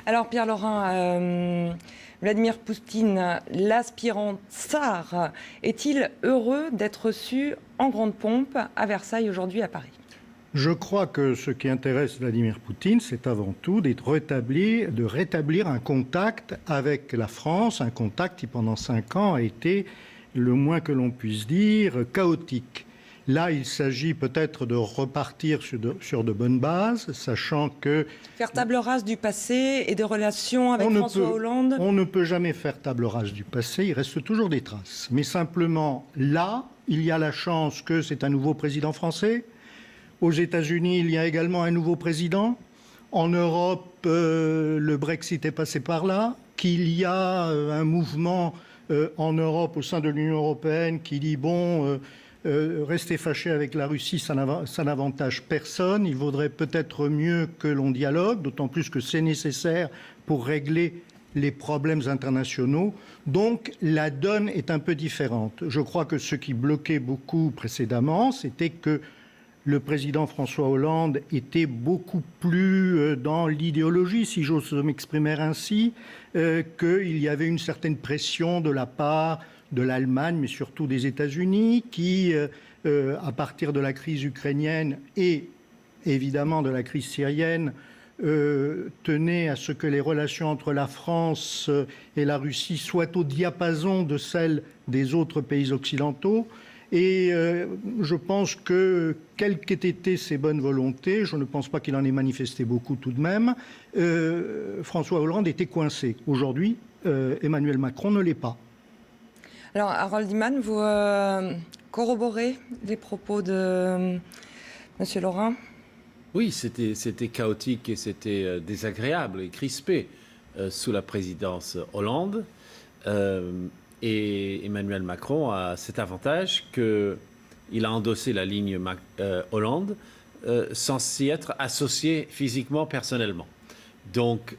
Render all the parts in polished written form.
Alors Pierre Laurin, Vladimir Poutine, l'aspirant tsar, est-il heureux d'être reçu en grande pompe à Versailles aujourd'hui à Paris? Je crois que ce qui intéresse Vladimir Poutine, c'est avant tout de rétablir un contact avec la France, un contact qui pendant 5 ans a été, le moins que l'on puisse dire, chaotique. Là, il s'agit peut-être de repartir sur de bonnes bases, sachant que... Faire table rase du passé et des relations avec François Hollande. On ne peut jamais faire table rase du passé, il reste toujours des traces. Mais simplement, là, il y a la chance que c'est un nouveau président français. Aux États-Unis, il y a également un nouveau président. En Europe, le Brexit est passé par là. Qu'il y a un mouvement en Europe, au sein de l'Union européenne, qui dit bon, rester fâché avec la Russie, ça n'avantage personne. Il vaudrait peut-être mieux que l'on dialogue, d'autant plus que c'est nécessaire pour régler les problèmes internationaux. Donc la donne est un peu différente. Je crois que ce qui bloquait beaucoup précédemment, c'était que le président François Hollande était beaucoup plus dans l'idéologie, si j'ose m'exprimer ainsi, qu'il y avait une certaine pression de la part de l'Allemagne, mais surtout des États-Unis, qui, à partir de la crise ukrainienne et évidemment de la crise syrienne, tenaient à ce que les relations entre la France et la Russie soient au diapason de celles des autres pays occidentaux. Et je pense que, quelles qu'aient été ses bonnes volontés, je ne pense pas qu'il en ait manifesté beaucoup tout de même, François Hollande était coincé. Aujourd'hui, Emmanuel Macron ne l'est pas. Alors, Harold Iman, vous corroborez les propos de M. Laurin? Oui, c'était chaotique et c'était désagréable et crispé sous la présidence Hollande. Et Emmanuel Macron a cet avantage qu'il a endossé la ligne Hollande sans s'y être associé physiquement, personnellement. Donc,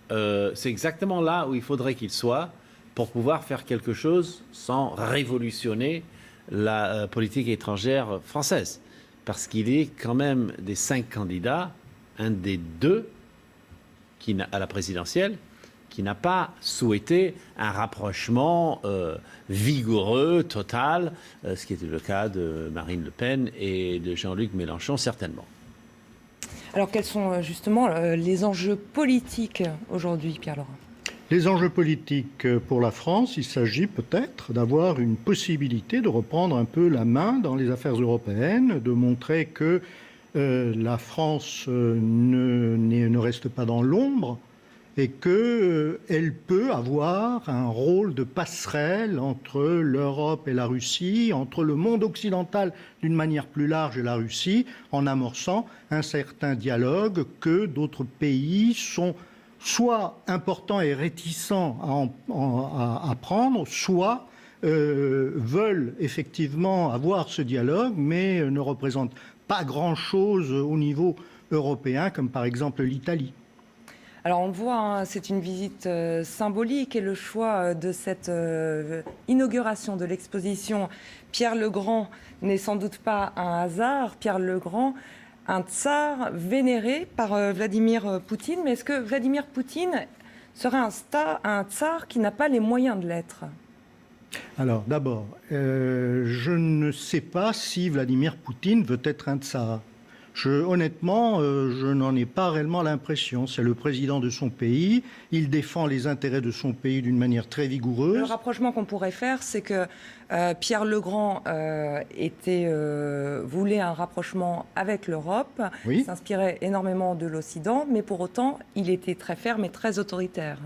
c'est exactement là où il faudrait qu'il soit pour pouvoir faire quelque chose sans révolutionner la politique étrangère française. Parce qu'il est quand même des 5 candidats, un des 2 à la présidentielle, qui n'a pas souhaité un rapprochement vigoureux, total, ce qui était le cas de Marine Le Pen et de Jean-Luc Mélenchon, certainement. Alors, quels sont justement les enjeux politiques aujourd'hui, Pierre Laurin? Les enjeux politiques pour la France, il s'agit peut-être d'avoir une possibilité de reprendre un peu la main dans les affaires européennes, de montrer que la France ne reste pas dans l'ombre, et qu'elle peut avoir un rôle de passerelle entre l'Europe et la Russie, entre le monde occidental d'une manière plus large et la Russie, en amorçant un certain dialogue que d'autres pays sont soit importants et réticents à prendre, soit veulent effectivement avoir ce dialogue, mais ne représentent pas grand-chose au niveau européen, comme par exemple l'Italie. Alors on le voit, hein, c'est une visite symbolique et le choix de cette inauguration de l'exposition Pierre le Grand n'est sans doute pas un hasard. Pierre le Grand, un tsar vénéré par Vladimir Poutine. Mais est-ce que Vladimir Poutine serait un tsar qui n'a pas les moyens de l'être? Alors d'abord, je ne sais pas si Vladimir Poutine veut être un tsar. Honnêtement, je n'en ai pas réellement l'impression. C'est le président de son pays. Il défend les intérêts de son pays d'une manière très vigoureuse. Le rapprochement qu'on pourrait faire, c'est que Pierre le Grand voulait un rapprochement avec l'Europe. Oui. Il s'inspirait énormément de l'Occident, mais pour autant, il était très ferme et très autoritaire.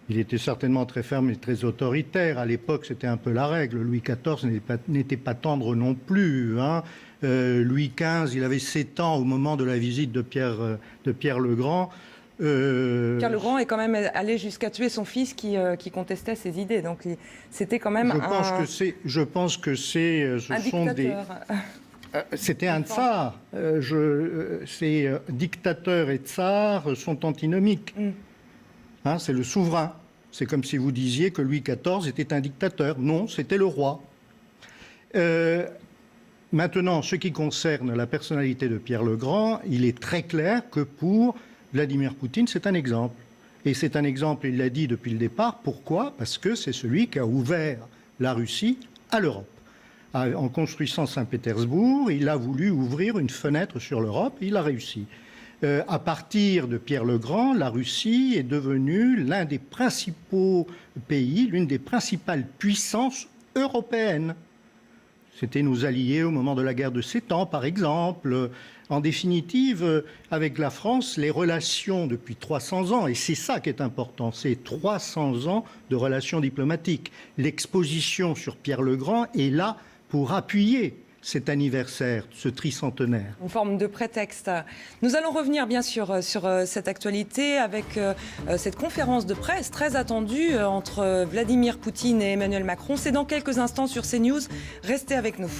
Il était certainement très ferme et très autoritaire. À l'époque, c'était un peu la règle. Louis XIV n'était pas tendre non plus, hein. Louis XV, il avait 7 ans au moment de la visite de Pierre le Grand. Pierre le Grand est quand même allé jusqu'à tuer son fils qui contestait ses idées. Donc c'était quand même Je pense que c'était un tsar. Ces dictateurs et tsars sont antinomiques. Hein, c'est le souverain. C'est comme si vous disiez que Louis XIV était un dictateur. Non, c'était le roi. Maintenant, ce qui concerne la personnalité de Pierre le Grand, il est très clair que pour Vladimir Poutine, c'est un exemple. Et c'est un exemple, il l'a dit depuis le départ. Pourquoi? Parce que c'est celui qui a ouvert la Russie à l'Europe. En construisant Saint-Pétersbourg, il a voulu ouvrir une fenêtre sur l'Europe et il a réussi. À partir de Pierre le Grand, la Russie est devenue l'un des principaux pays, l'une des principales puissances européennes. C'était nos alliés au moment de la guerre de 7 ans, par exemple. En définitive, avec la France, les relations depuis 300 ans, et c'est ça qui est important, c'est 300 ans de relations diplomatiques. L'exposition sur Pierre le Grand est là pour appuyer cet anniversaire, ce tricentenaire. En forme de prétexte. Nous allons revenir bien sûr sur cette actualité avec cette conférence de presse très attendue entre Vladimir Poutine et Emmanuel Macron. C'est dans quelques instants sur CNews. Restez avec nous.